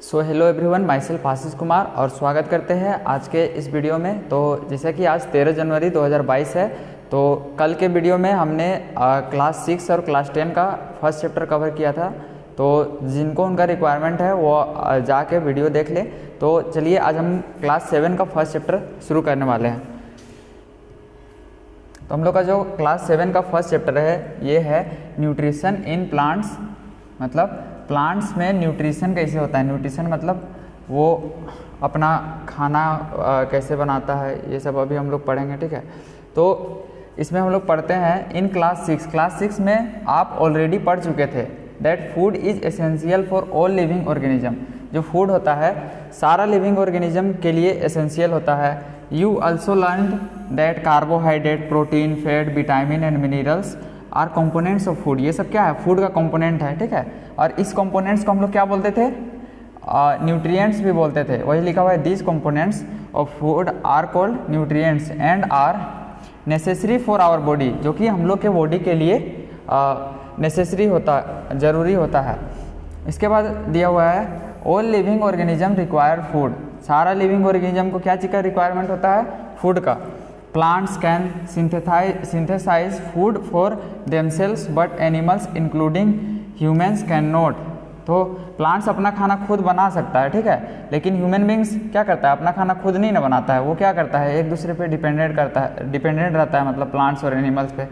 सो hello everyone, myself Ashish Kumar और स्वागत करते हैं आज के इस वीडियो में। तो जैसे कि आज 13 जनवरी 2022 है, तो कल के वीडियो में हमने क्लास 6 और क्लास 10 का फर्स्ट चैप्टर कवर किया था। तो जिनको उनका रिक्वायरमेंट है वो जाके वीडियो देख ले। तो चलिए आज हम क्लास 7 का फर्स्ट चैप्टर शुरू करने वाले हैं। तो हम लोग का जो क्लास 7 का फर्स्ट चैप्टर है ये है न्यूट्रिशन इन प्लांट्स। मतलब प्लांट्स में न्यूट्रिशन कैसे होता है। न्यूट्रिशन मतलब वो अपना खाना कैसे बनाता है, ये सब अभी हम लोग पढ़ेंगे, ठीक है। तो इसमें हम लोग पढ़ते हैं इन क्लास 6। क्लास 6 में आप ऑलरेडी पढ़ चुके थे that food is essential for all living organism. जो फूड होता है सारा लिविंग ऑर्गेनिज्म के लिए एसेंशियल होता है। You also learn that carbohydrate, protein, fat, vitamin and minerals are components of food. ये सब क्या है, फूड का कंपोनेंट है, ठीक है। और इस कंपोनेंट्स को हम लोग क्या बोलते थे, न्यूट्रिएंट्स भी बोलते थे। वही लिखा हुआ है this components of food are called nutrients and are necessary for our body. जो कि हम लोग के बॉडी के लिए नेसेसरी होता, ज़रूरी होता है। इसके बाद दिया हुआ है all living organism require food. सारा लिविंग ऑर्गेनिज्म को क्या चीज़ का रिक्वायरमेंट होता है, फूड का। Plants can synthesize food for themselves but animals including humans can not. तो प्लांट्स अपना खाना खुद बना सकता है, ठीक है, लेकिन ह्यूमन बींग्स क्या करता है, अपना खाना खुद नहीं ना बनाता है। वो क्या करता है, एक दूसरे पे डिपेंडेंट रहता है, मतलब प्लांट्स और एनिमल्स पे।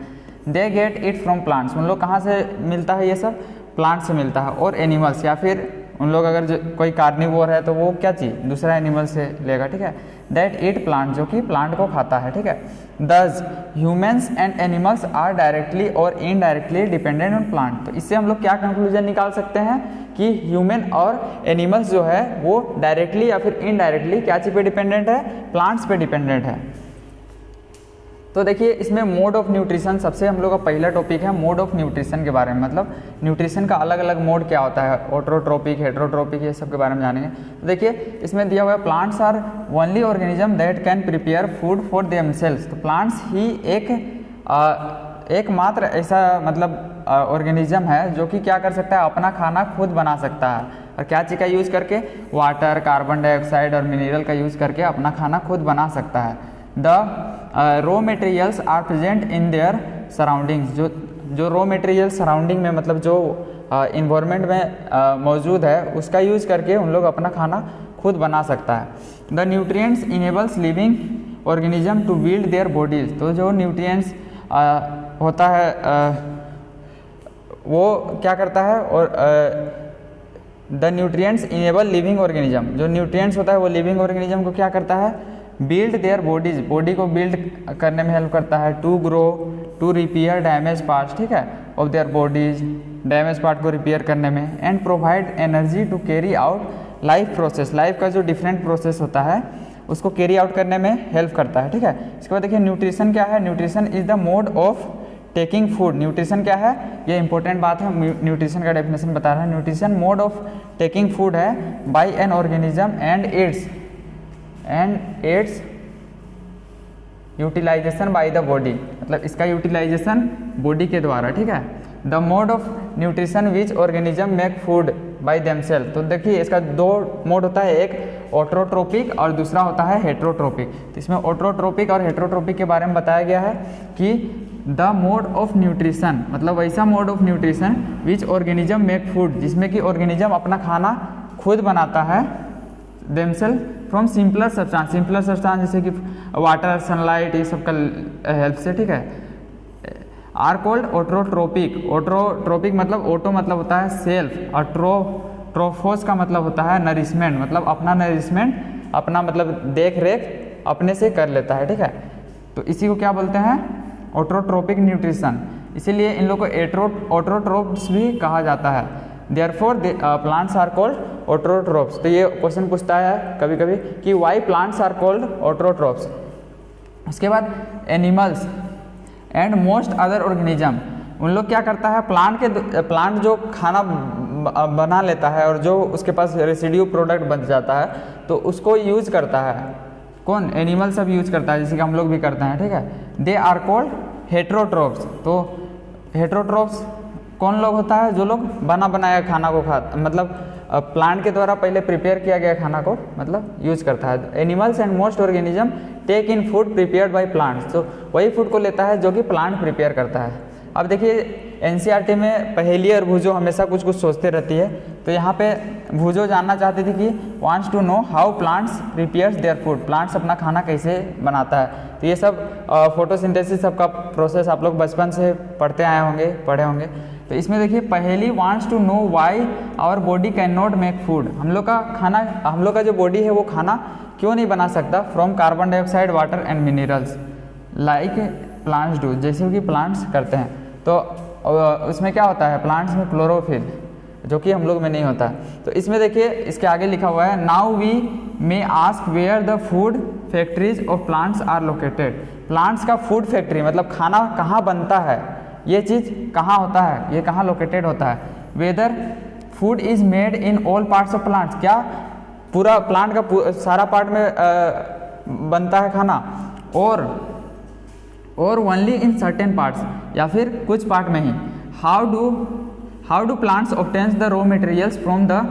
They get it from plants. उन लोग कहाँ से मिलता है, ये सब प्लांट से मिलता है। और एनिमल्स, या फिर उन लोग अगर कोई कार्निवोर है तो वो क्या चीज़ दूसरा एनिमल से लेगा, ठीक है। दैट ईट प्लांट, जो कि प्लांट को खाता है, ठीक है। Thus humans and animals are directly और इनडायरेक्टली डिपेंडेंट ऑन प्लांट। तो इससे हम लोग क्या कंक्लूजन निकाल सकते हैं कि ह्यूमन और एनिमल्स जो है वो डायरेक्टली या फिर इनडायरेक्टली क्या चीज़ पे डिपेंडेंट है, प्लांट्स पे डिपेंडेंट है। तो देखिए इसमें मोड ऑफ न्यूट्रिशन सबसे हम लोग का पहला टॉपिक है, मोड ऑफ न्यूट्रिशन के बारे में। मतलब न्यूट्रिशन का अलग अलग मोड क्या होता है, ऑटोट्रोपिक, हेटेरोट्रोपिक, ये सब के बारे में जानेंगे। तो देखिए इसमें दिया हुआ है plants are only organism that can prepare food for themselves. तो प्लांट्स ही एकमात्र ऐसा मतलब ऑर्गेनिज्म है जो कि क्या कर सकता है, अपना खाना खुद बना सकता है। और क्या चीज़ का यूज़ करके, वाटर, कार्बन डाइऑक्साइड और मिनरल का यूज़ करके अपना खाना खुद बना सकता है। The raw materials are present in their surroundings. जो रॉ मटेरियल सराउंडिंग में, मतलब जो इन्वायरमेंट में मौजूद है, उसका यूज़ करके उन लोग अपना खाना खुद बना सकता है। The nutrients enables living organism to build their bodies. तो जो न्यूट्रिएंट्स होता है वो क्या करता है, और the nutrients enable living organism. जो न्यूट्रिएंट्स होता है वो लिविंग ऑर्गेनिज्म को क्या करता है, बिल्ड देयर बॉडीज, बॉडी को बिल्ड करने में हेल्प करता है। To grow, to repair damage parts, ठीक है, of their bodies, damage part को रिपेयर करने में। And provide energy to carry out life process. Life का जो डिफरेंट प्रोसेस होता है उसको कैरी आउट करने में हेल्प करता है, ठीक है। इसके बाद देखिए न्यूट्रिशन क्या है। Nutrition is the mode of taking food. Nutrition क्या है, ये इंपॉर्टेंट बात है, न्यूट्रिशन का डेफिनेशन बता रहा है। Nutrition mode of taking food है by an organism and its utilization by the body. मतलब इसका यूटिलाइजेशन बॉडी के द्वारा, ठीक है। The mode of nutrition which organism make food by themselves. तो देखिए इसका दो मोड होता है, एक ऑटोट्रोपिक और दूसरा होता है हेटेरोट्रोपिक। तो इसमें ऑटोट्रोपिक और हेटेरोट्रोपिक के बारे में बताया गया है कि द मोड ऑफ न्यूट्रिशन, मतलब वैसा mode of nutrition which organism make food, जिसमें कि ऑर्गेनिज्म अपना खाना खुद बनाता है, themself from simpler substance. Simpler substance जैसे कि वाटर, सनलाइट, ये सब का हेल्प से, ठीक है। Are called autotropic. ऑटोट्रोपिक मतलब ऑटो मतलब होता है सेल्फ, और ट्रोफोस का मतलब होता है नरिशमेंट, मतलब अपना नरिशमेंट, अपना मतलब देख रेख अपने से कर लेता है, ठीक है। तो इसी को क्या बोलते हैं, ऑटोट्रोपिक न्यूट्रिशन। इसीलिए इन लोग को ऑटोट्रोप्स भी कहा जाता है। Therefore plants are called autotrophs. तो ये क्वेश्चन पूछता है कभी कभी कि why plants are called autotrophs. उसके बाद animals and most other organism, उन लोग क्या करता है, प्लांट जो खाना बना लेता है और जो उसके पास रेसिड्यू प्रोडक्ट बन जाता है तो उसको यूज करता है। कौन, एनिमल सब यूज करता है, जैसे कि हम लोग भी करते हैं, ठीक है। They are called heterotrophs. तो हेटेरोट्रोप्स कौन लोग होता है, जो लोग बना बनाया खाना को मतलब प्लांट के द्वारा पहले प्रिपेयर किया गया खाना को मतलब यूज करता है। Animals and most organism take in food prepared by plants, तो वही फूड को लेता है जो कि प्लांट प्रिपेयर करता है। अब देखिए एनसीईआरटी में पहेली और भूजो हमेशा कुछ कुछ सोचते रहती है, तो यहाँ पे भूजो जानना चाहती थी कि wants to know how plants prepares their food, plants अपना खाना कैसे बनाता है। तो ये सब फोटोसिंथेसिस सबका प्रोसेस आप लोग बचपन से पढ़ते आए होंगे, पढ़े होंगे। तो इसमें देखिए Paheli wants to know why our body can not make food, हम लोग का खाना, हम लोग का जो बॉडी है वो खाना क्यों नहीं बना सकता from carbon dioxide water and minerals like plants do, जैसे कि प्लांट्स करते हैं। तो उसमें क्या होता है, प्लांट्स में क्लोरोफिल, जो कि हम लोग में नहीं होता। तो इसमें देखिए इसके आगे लिखा हुआ है now we may ask where the food factories of plants are located, plants का फूड फैक्ट्री मतलब खाना कहाँ बनता है, ये चीज़ कहाँ होता है, ये कहाँ लोकेटेड होता है। Whether food is made in all parts of plants, क्या पूरा प्लांट का सारा पार्ट में बनता है खाना, और ओनली इन सर्टेन पार्ट्स, या फिर कुछ पार्ट में ही। How do plants obtains the raw materials from the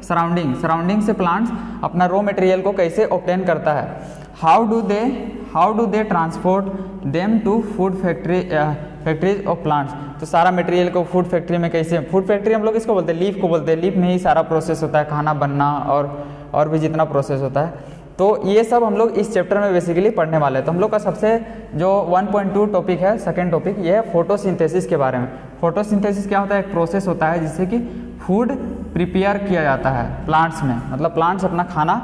surrounding से प्लांट्स अपना रॉ मटेरियल को कैसे ऑब्टेन करता है। How do they transport them to food factories of plants, तो सारा मटेरियल को फूड फैक्ट्री में कैसे, फूड फैक्ट्री हम लोग इसको बोलते हैं, लीफ को बोलते हैं, लीफ में ही सारा प्रोसेस होता है खाना बनना और भी जितना प्रोसेस होता है। तो ये सब हम लोग इस चैप्टर में बेसिकली पढ़ने वाले हैं। तो हम लोग का सबसे जो 1.2 टॉपिक है, सेकेंड टॉपिक, ये है फोटोसिंथेसिस के बारे में। फोटोसिंथेसिस क्या होता है, एक प्रोसेस होता है जिससे कि फूड प्रिपेयर किया जाता है प्लांट्स में, मतलब प्लांट्स अपना खाना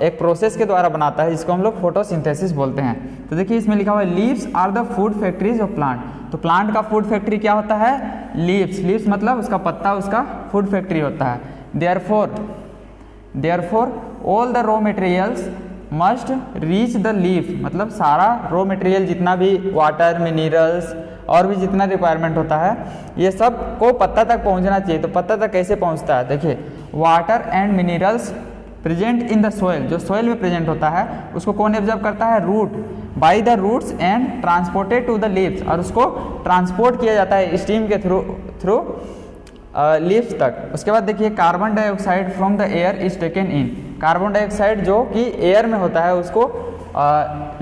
एक प्रोसेस के द्वारा बनाता है जिसको हम लोग फोटोसिंथेसिस बोलते हैं। तो देखिए इसमें लिखा हुआ है leaves are the food factories of plant, तो प्लांट का फूड फैक्ट्री क्या होता है, लीव्स मतलब उसका पत्ता उसका फूड फैक्ट्री होता है। Therefore all the raw materials must reach the leaf, मतलब सारा रॉ मटेरियल जितना भी वाटर मिनरल्स और भी जितना रिक्वायरमेंट होता है ये सब को पत्ता तक पहुंचना चाहिए। तो पत्ता तक कैसे पहुंचता है, देखिए water and minerals present in the soil, जो सोइल में प्रेजेंट होता है उसको कौन एब्जॉर्ब करता है, root, by the roots and transported to the leaves, और उसको ट्रांसपोर्ट किया जाता है स्टीम के थ्रू लीव्स तक। उसके बाद देखिए carbon dioxide from the air is taken in, carbon dioxide जो कि एयर में होता है उसको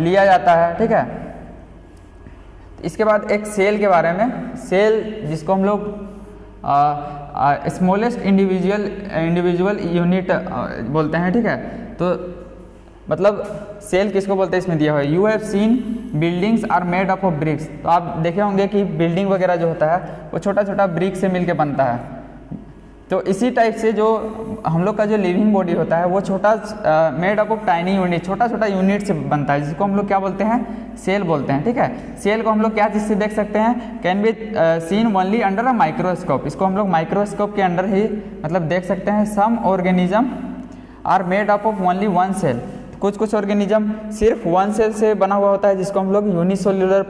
लिया जाता है, ठीक है। इसके बाद एक सेल के बारे में, सेल जिसको हम लोग स्मॉलेस्ट इंडिविजुअल यूनिट बोलते हैं, ठीक है। तो मतलब सेल किसको बोलते हैं इसमें दिया हुआ है, you have seen buildings are made up of bricks, तो आप देखे होंगे कि बिल्डिंग वगैरह जो होता है वो छोटा छोटा ब्रिक से मिलके बनता है। तो इसी टाइप से जो हम लोग का जो लिविंग बॉडी होता है वो छोटा made up of tiny unit, छोटा छोटा यूनिट से बनता है, जिसको हम लोग क्या बोलते हैं, सेल बोलते हैं, ठीक है। सेल को हम लोग क्या चीज़ से देख सकते हैं, can be seen only under a microscope, इसको हम लोग माइक्रोस्कोप के अंडर ही मतलब देख सकते हैं। Some organism are made up of only one cell, कुछ ऑर्गेनिज्म सिर्फ वन सेल से बना हुआ होता है जिसको हम लोग यूनिसेल्युलर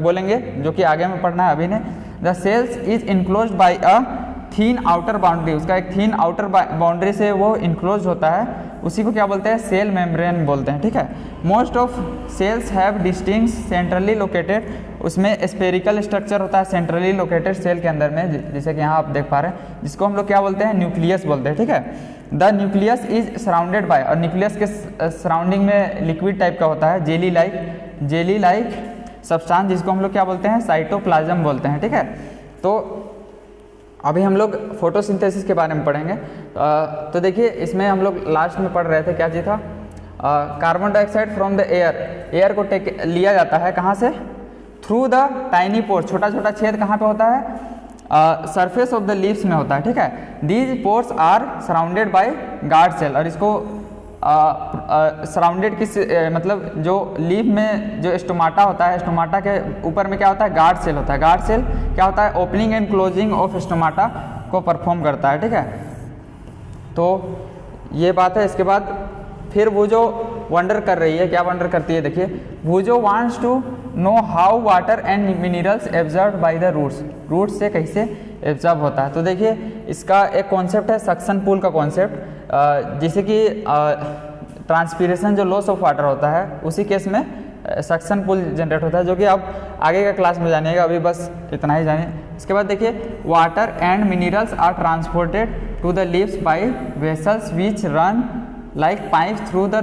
बोलेंगे, जो कि आगे में पढ़ना है अभी ने। The cells is enclosed by a thin outer boundary, उसका एक थीन आउटर बाउंड्री से वो इनक्लोज होता है, उसी को क्या बोलते हैं, सेल मेम्ब्रेन बोलते हैं, ठीक है। Most of cells have distinct centrally located, उसमें स्पेरिकल स्ट्रक्चर होता है सेंट्रली लोकेटेड सेल के अंदर में, जैसे कि यहाँ आप देख पा रहे हैं, जिसको हम लोग क्या बोलते हैं, न्यूक्लियस बोलते हैं, ठीक है। The nucleus is surrounded by, और न्यूक्लियस के सराउंडिंग में लिक्विड टाइप का होता है जेली लाइक सब्सटेंस, जिसको हम लोग क्या बोलते हैं, साइटोप्लाज्म बोलते हैं, ठीक है। तो अभी हम लोग फोटोसिंथेसिस के बारे में पढ़ेंगे। तो देखिए इसमें हम लोग लास्ट में पढ़ रहे थे, क्या चीज़ था, carbon dioxide from the air को लिया जाता है कहाँ से, थ्रू द टाइनी पोर्स, छोटा छोटा छेद कहाँ पे होता है, सरफेस ऑफ द लीव्स में होता है, ठीक है। These pores are surrounded by guard cell, और इसको सराउंडेड किस मतलब जो लीफ में जो स्टोमाटा होता है, स्टोमाटा के ऊपर में क्या होता है, गार्ड सेल होता है। गार्ड सेल क्या होता है, opening and closing of stomata को परफॉर्म करता है, ठीक है। तो ये बात है। इसके बाद फिर वो जो वंडर कर रही है, क्या वंडर करती है, देखिए Boojho wants to know how water and minerals absorb by the roots से कैसे एब्जॉर्ब होता है। तो देखिए इसका एक कॉन्सेप्ट है सक्शन पूल का कॉन्सेप्ट, जैसे कि ट्रांसपीरेशन जो लॉस ऑफ वाटर होता है उसी केस में सक्शन पुल जनरेट होता है, जो कि आप आगे का क्लास में जानिएगा, अभी बस इतना ही जानिए। इसके बाद देखिए water and minerals are transported to the leaves by vessels which run like pipe through the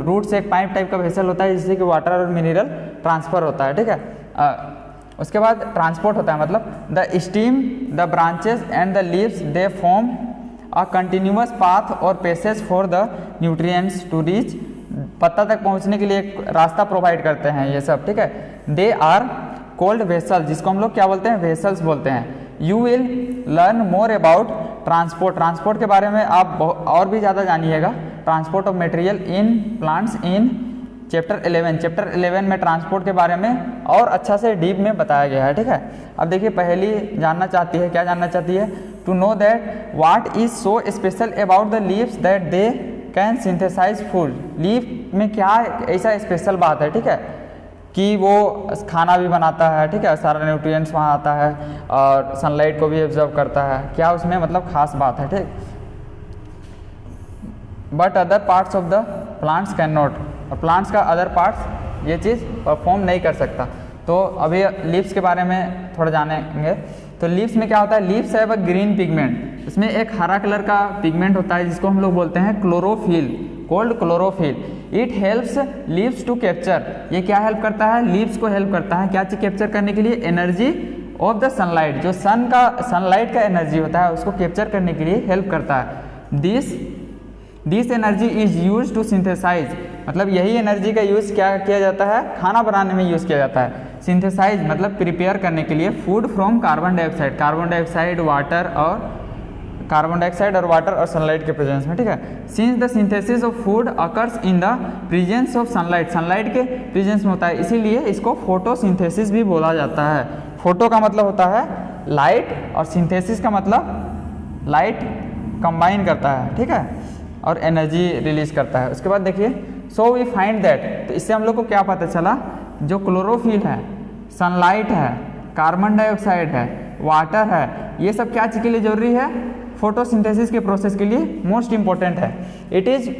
root से एक पाइप टाइप का वेसल होता है जिससे कि वाटर और मिनरल ट्रांसफर होता है, ठीक है। उसके बाद ट्रांसपोर्ट होता है मतलब the steam the branches and the leaves they form a continuous path और passage for the nutrients to reach, पत्ता तक पहुंचने के लिए एक रास्ता प्रोवाइड करते हैं ये सब, ठीक है। दे आर कोल्ड वेसल, जिसको हम लोग क्या बोलते हैं, वेसल्स बोलते हैं। You will learn more about transport के बारे में आप और भी ज़्यादा जानिएगा, transport of material in plants in chapter 11 में ट्रांसपोर्ट के बारे में और अच्छा से डीप में बताया गया है, ठीक है। अब देखिए पहली जानना चाहती है, क्या जानना चाहती है, to know that what is so special about the leaves that they can synthesize food. Leaf में क्या ऐसा स्पेशल बात है, ठीक है, कि वो खाना भी बनाता है, ठीक है, सारा न्यूट्रिएंट्स वहाँ आता है और सनलाइट को भी एब्जॉर्ब करता है, क्या उसमें मतलब खास बात है, ठीक। But other parts of the plants can not, और प्लांट्स का अदर पार्ट्स ये चीज़ परफॉर्म नहीं कर सकता। तो अभी लीव्स के बारे में थोड़ा जानेंगे। तो लीव्स में क्या होता है, लीव्स है वह ग्रीन पिगमेंट, इसमें एक हरा कलर का पिगमेंट होता है जिसको हम लोग बोलते हैं chlorophyll, called chlorophyll. It helps leaves to capture, ये क्या हेल्प करता है, लीव्स को हेल्प करता है क्या चीज़ कैप्चर करने के लिए, एनर्जी ऑफ द सनलाइट, जो सनलाइट का एनर्जी होता है उसको कैप्चर करने के लिए हेल्प करता है। This energy is use to synthesize, मतलब यही एनर्जी का यूज़ क्या किया जाता है, खाना बनाने में यूज़ किया जाता है। सिंथेसाइज मतलब प्रिपेयर करने के लिए food from carbon dioxide, water और सनलाइट के प्रेजेंस में, ठीक है। Since the synthesis of food occurs in the presence of sunlight के प्रेजेंस में होता है, इसीलिए इसको फोटोसिंथेसिस भी बोला जाता है। फोटो का मतलब होता है लाइट और सिंथेसिस का मतलब लाइट कंबाइन करता है, ठीक है, और एनर्जी रिलीज करता है। उसके बाद देखिए सो वी फाइंड दैट, तो इससे हम लोग को क्या पता चला, जो क्लोरोफिल है, सनलाइट है, कार्बन डाइऑक्साइड है, वाटर है, ये सब क्या चीज़ के लिए जरूरी है, फोटोसिंथेसिस के प्रोसेस के लिए मोस्ट इंपॉर्टेंट है। It is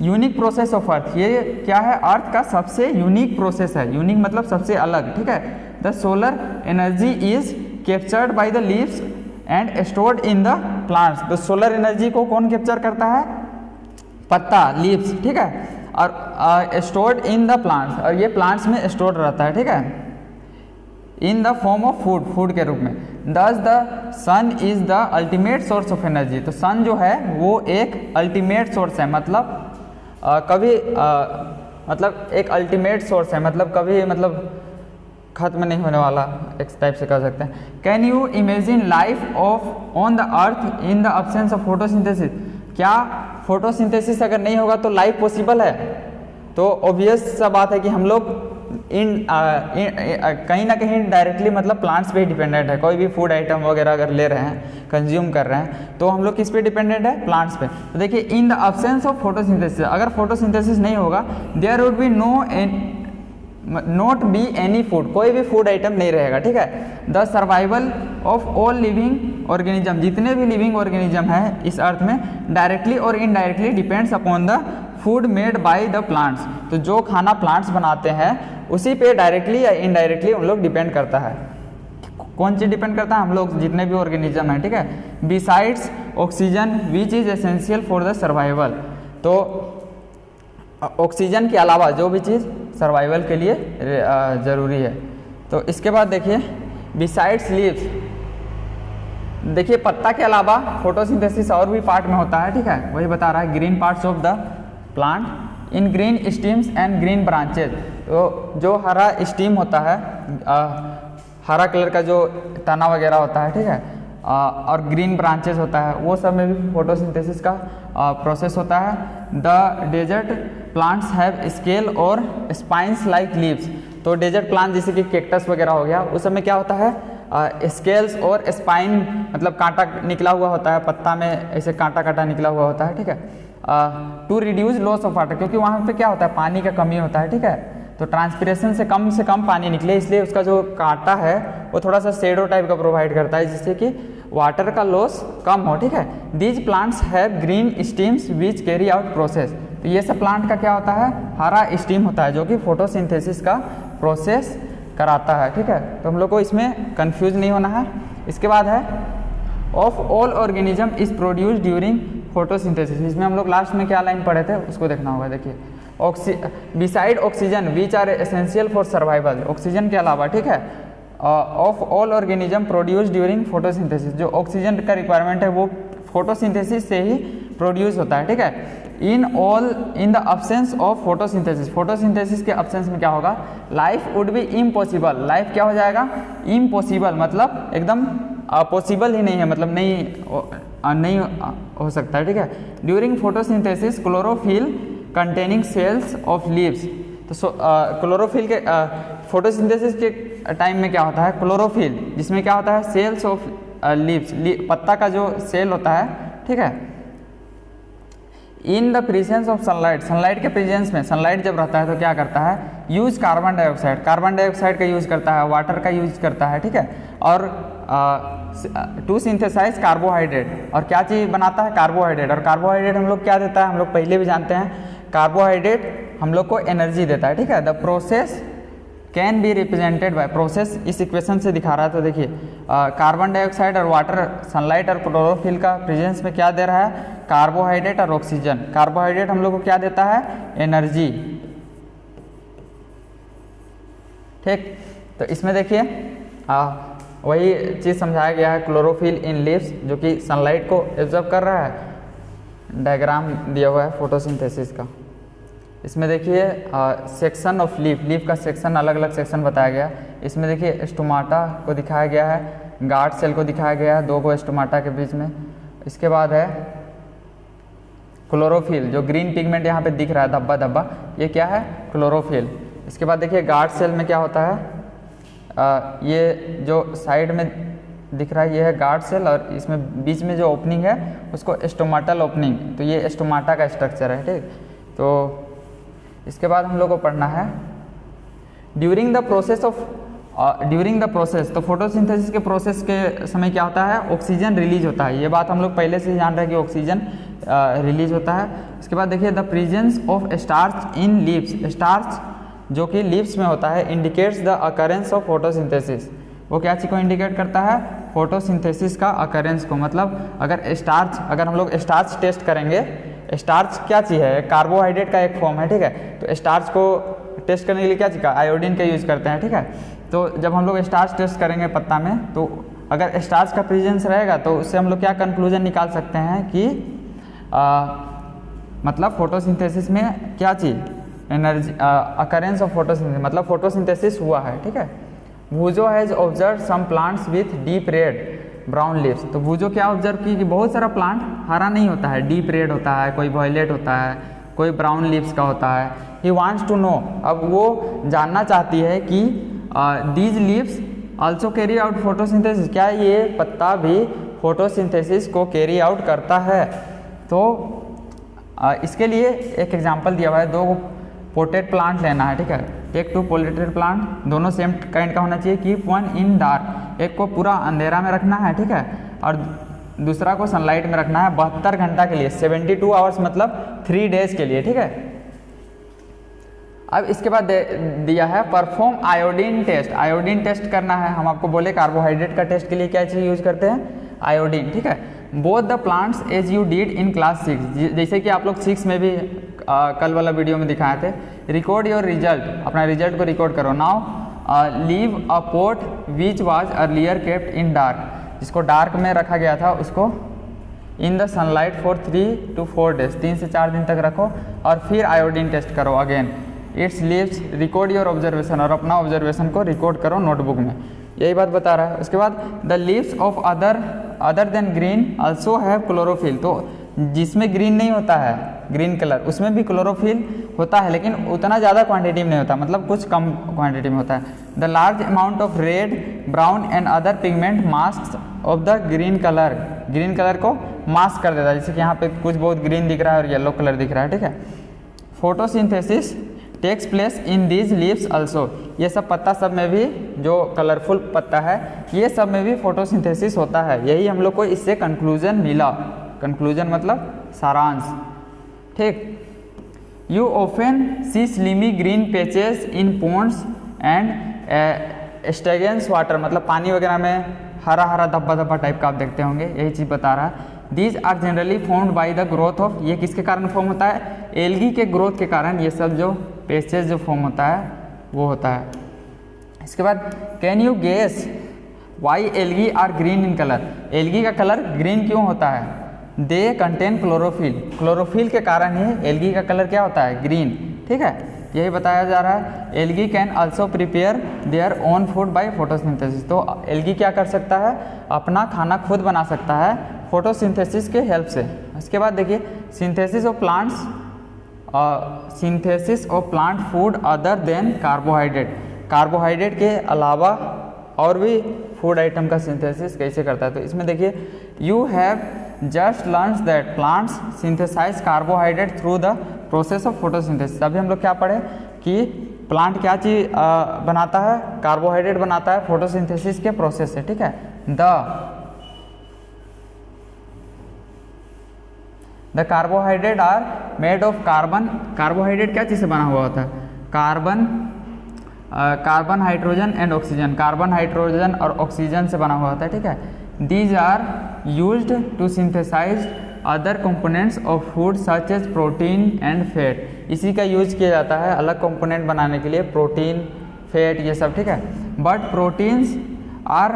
unique process of earth, ये क्या है, अर्थ का सबसे यूनिक प्रोसेस है, यूनिक मतलब सबसे अलग, ठीक है। The solar energy is captured by the leaves and stored in the plants, तो सोलर एनर्जी को कौन कैप्चर करता है, पत्ता, लीव्स, ठीक है, और स्टोर्ड इन द प्लांट्स, और ये प्लांट्स में स्टोर्ड रहता है, ठीक है, in the form of food के रूप में। Thus the sun is the ultimate source of energy, तो सन जो है वो एक अल्टीमेट सोर्स है, मतलब मतलब एक अल्टीमेट सोर्स है, मतलब कभी मतलब खत्म नहीं होने वाला, एक टाइप से कह सकते हैं। Can you imagine life of on the earth in the absence of photosynthesis, क्या फोटोसिंथेसिस अगर नहीं होगा तो लाइफ पॉसिबल है, तो ऑब्वियस सा बात है कि हम लोग कहीं ना कहीं डायरेक्टली मतलब प्लांट्स पे ही डिपेंडेंट है। कोई भी फूड आइटम वगैरह अगर ले रहे हैं, कंज्यूम कर रहे हैं, तो हम लोग किस पे डिपेंडेंट है, प्लांट्स पे। तो देखिए in the absence of photosynthesis, अगर फोटोसिंथेसिस नहीं होगा, there would be not be any food, कोई भी फूड आइटम नहीं रहेगा, ठीक है। The survival of all living organism, जितने भी लिविंग ऑर्गेनिज्म है इस अर्थ में, डायरेक्टली और indirectly depends upon the food made by the plants, तो जो खाना प्लांट्स बनाते हैं उसी पे डायरेक्टली या इनडायरेक्टली उन लोग डिपेंड करता है। कौन चीज़ डिपेंड करता है, हम लोग जितने भी ऑर्गेनिज्म हैं, ठीक है। Besides oxygen which is essential for the survival, तो ऑक्सीजन के अलावा जो भी चीज़ सर्वाइवल के लिए ज़रूरी है। तो इसके बाद देखिए बिसाइड्स लीव्स, देखिए पत्ता के अलावा फोटोसिंथेसिस और भी पार्ट में होता है, ठीक है, वही बता रहा है। Green parts of the plant in green stems and green branches, तो जो हरा स्टीम होता है, हरा कलर का जो तना वगैरह होता है, ठीक है, और ग्रीन ब्रांचेस होता है, वो सब में भी फोटोसिंथेसिस का प्रोसेस होता है। The desert plants have scale और स्पाइंस लाइक लीव्स, तो डेजर्ट प्लांट जैसे कि कैक्टस वगैरह हो गया, उस समय क्या होता है, स्केल्स और स्पाइन मतलब कांटा निकला हुआ होता है, पत्ता में ऐसे कांटा निकला हुआ होता है, ठीक है। To reduce loss of water, क्योंकि वहाँ पे क्या होता है, पानी का कमी होता है, ठीक है, तो ट्रांसपिरेशन से कम पानी निकले, इसलिए उसका जो कांटा है वो थोड़ा सा शेडो टाइप का प्रोवाइड करता है, जिससे कि वाटर का लॉस कम हो, ठीक है। These plants have green stems which carry out process, तो ये सब प्लांट का क्या होता है, हरा स्टीम होता है, जो कि फोटोसिंथेसिस का प्रोसेस कराता है। ठीक है, तो हम लोग को इसमें कंफ्यूज नहीं होना है। इसके बाद है of all organism is produce during photosynthesis. इसमें हम लोग लास्ट में क्या लाइन पढ़े थे उसको देखना होगा। देखिए, beside oxygen which are essential for survival, oxygen के अलावा, ठीक है, of all organism produce during photosynthesis, जो ऑक्सीजन का रिक्वायरमेंट है वो फोटोसिंथेसिस से ही प्रोड्यूस होता है। ठीक है, in the absence of photosynthesis, photosynthesis के अब्सेंस में क्या होगा, life would be impossible, life क्या हो जाएगा, इम्पॉसिबल, मतलब एकदम पॉसिबल ही नहीं है, मतलब नहीं हो सकता है। ठीक है, during photosynthesis chlorophyll containing cells of leaves, तो क्लोरोफिल के फोटोसिंथेसिस के टाइम में क्या होता है, क्लोरोफिल जिसमें क्या होता है, सेल्स ऑफ लीव्स, पत्ता का जो सेल होता है, ठीक है, in the presence of sunlight, sunlight के प्रेजेंस में, सनलाइट जब रहता है तो क्या करता है, use carbon dioxide, carbon dioxide का यूज करता है, वाटर का यूज करता है। ठीक है, और टू सिंथेसाइज कार्बोहाइड्रेट, और क्या चीज़ बनाता है, कार्बोहाइड्रेट, और कार्बोहाइड्रेट हम लोग क्या देता है, हम लोग पहले भी जानते हैं, कार्बोहाइड्रेट हम लोग को एनर्जी देता है। ठीक है, the process can be represented by, process इस इक्वेशन से दिखा रहा है। तो देखिए, कार्बन डाइऑक्साइड और वाटर, सनलाइट और क्लोरोफिल का प्रेजेंस में क्या दे रहा है, कार्बोहाइड्रेट और ऑक्सीजन। कार्बोहाइड्रेट हम लोग को क्या देता है, एनर्जी। ठीक, तो इसमें देखिए वही चीज़ समझाया गया है, क्लोरोफिल इन लीव्स, जो कि सनलाइट को एब्जॉर्ब कर रहा है। डायग्राम दिया हुआ है फोटोसिंथेसिस का। इसमें देखिए सेक्शन ऑफ लीफ, लीफ का सेक्शन, अलग अलग सेक्शन बताया गया। इसमें देखिए स्टोमाटा को दिखाया गया है, गार्ड सेल को दिखाया गया है, दो को स्टोमाटा के बीच में। इसके बाद है क्लोरोफिल, जो ग्रीन पिगमेंट यहाँ पे दिख रहा है धब्बा धब्बा, ये क्या है, क्लोरोफिल। इसके बाद देखिए गार्ड सेल में क्या होता है, ये जो साइड में दिख रहा है ये है गार्ड सेल, और इसमें बीच में जो ओपनिंग है उसको स्टोमाटल ओपनिंग, तो ये स्टोमाटा का स्ट्रक्चर है। ठीक, तो इसके बाद हम लोग को पढ़ना है ड्यूरिंग द प्रोसेस, तो फोटोसिंथेसिस के प्रोसेस के समय क्या होता है, ऑक्सीजन रिलीज होता है। ये बात हम लोग पहले से ही जान रहे हैं कि ऑक्सीजन रिलीज होता है। इसके बाद देखिए the presence of starch in leaves, starch जो कि लीव्स में होता है, indicates the occurrence of photosynthesis, वो क्या चीज़ को इंडिकेट करता है, फोटोसिंथेसिस का अकरेंस को। मतलब अगर हम लोग स्टार्च टेस्ट करेंगे, स्टार्च क्या चीज़ है, कार्बोहाइड्रेट का एक फॉर्म है। ठीक है, तो स्टार्च को टेस्ट करने के लिए क्या चीज़ का, आयोडीन का यूज़ करते हैं। ठीक है, तो जब हम लोग स्टार्च टेस्ट करेंगे पत्ता में, तो अगर स्टार्च का प्रेजेंस रहेगा तो उससे हम लोग क्या कंक्लूजन निकाल सकते हैं कि मतलब फोटोसिंथेसिस में क्या चीज़, एनर्जी, अकरेंस ऑफ फोटोसिंथेसिस, मतलब फोटोसिंथेसिस हुआ है। ठीक है, Boojho has observe some plants with deep red brown leaves, तो वूजो क्या ऑब्जर्व की कि बहुत सारा प्लांट हरा नहीं होता है, डीप रेड होता है, कोई वॉयलेट होता है, कोई ब्राउन लीव्स का होता है। ही वांट्स टू नो, अब वो जानना चाहती है कि these leaves also carry out photosynthesis, क्या ये पत्ता भी फोटोसिंथेसिस को कैरी आउट करता है। तो इसके लिए एक एग्जांपल दिया हुआ है, दो पोटेड प्लांट लेना है। ठीक है, टेक टू पोटेड प्लांट, दोनों सेम काइंड का होना चाहिए। कीप वन इन डार्क, एक को पूरा अंधेरा में रखना है। ठीक है, और दूसरा को सनलाइट में रखना है 72 घंटा के लिए, 72 आवर्स मतलब 3 डेज के लिए। ठीक है, अब इसके बाद दिया है perform iodine test, iodine test करना है। हम आपको बोले कार्बोहाइड्रेट का टेस्ट के लिए क्या चीज़ यूज करते हैं, आयोडीन। ठीक है, both the plants as you did in class 6, जैसे कि आप लोग 6 में भी कल वाला वीडियो में दिखाए थे। रिकॉर्ड योर रिजल्ट, अपना रिजल्ट को रिकॉर्ड करो। Now leave a pot which was earlier kept in dark, जिसको डार्क में रखा गया था उसको in the sunlight for 3 to 4 days, 3 से 4 दिन तक रखो, और फिर आयोडीन टेस्ट करो again. Its leaves, record your observation, और अपना ऑब्जर्वेशन को रिकॉर्ड करो नोटबुक में, यही बात बता रहा है। उसके बाद the leaves of other than green also have chlorophyll, तो जिसमें ग्रीन नहीं होता है, ग्रीन कलर, उसमें भी क्लोरोफिल होता है, लेकिन उतना ज़्यादा क्वांटिटी में नहीं होता, मतलब कुछ कम क्वांटिटी में होता है। The large amount of red, brown and other pigment mask of the green colour, green colour को मास्क कर देता है, जैसे कि यहाँ पे कुछ बहुत ग्रीन दिख रहा है और येलो कलर दिख रहा है। ठीक है, photosynthesis takes place in these leaves also, ये सब पत्ता सब में भी, जो कलरफुल पत्ता है ये सब में भी फोटोसिंथेसिस होता है। यही हम लोग को इससे कंक्लूजन मिला, कंक्लूजन मतलब सारांश। ठीक, you often see slimy green patches in ponds and stagnant water, मतलब पानी वगैरह में हरा हरा धब्बा धब्बा टाइप का आप देखते होंगे, यही चीज़ बता रहा है। These are generally formed by the growth of, ये किसके कारण फॉर्म होता है? एल्गी के ग्रोथ के कारण ये सब जो पैचेस जो फॉर्म होता है वो होता है। इसके बाद can you guess why algae are green in colour, algae का कलर ग्रीन क्यों होता है? दे कंटेन क्लोरोफिल, क्लोरोफिल के कारण ही एल्गी का कलर क्या होता है? ग्रीन। ठीक है, यही बताया जा रहा है। Algae can also prepare their own food by photosynthesis, तो एल्गी क्या कर सकता है? अपना खाना खुद बना सकता है फोटोसिंथेसिस के हेल्प से। इसके बाद देखिए synthesis of plants, synthesis of plant food other than carbohydrate, carbohydrate के अलावा और भी फूड आइटम का सिंथेसिस कैसे करता है? तो इसमें देखिए you have just learns that plants synthesise carbohydrate through the process of photosynthesis. अभी हम लोग क्या पढ़े कि प्लांट क्या चीज़ बनाता है? कार्बोहाइड्रेट बनाता है फोटोसिंथेसिस के प्रोसेस से। ठीक है, the carbohydrate are made of carbon, carbohydrate क्या चीज़ से बना हुआ होता है? Carbon, carbon hydrogen and oxygen, carbon hydrogen और ऑक्सीजन से बना हुआ होता है। ठीक है, these are used to synthesise other components of food such as protein and fat, इसी का यूज किया जाता है अलग कंपोनेंट बनाने के लिए, प्रोटीन, फैट, ये सब। ठीक है, but proteins are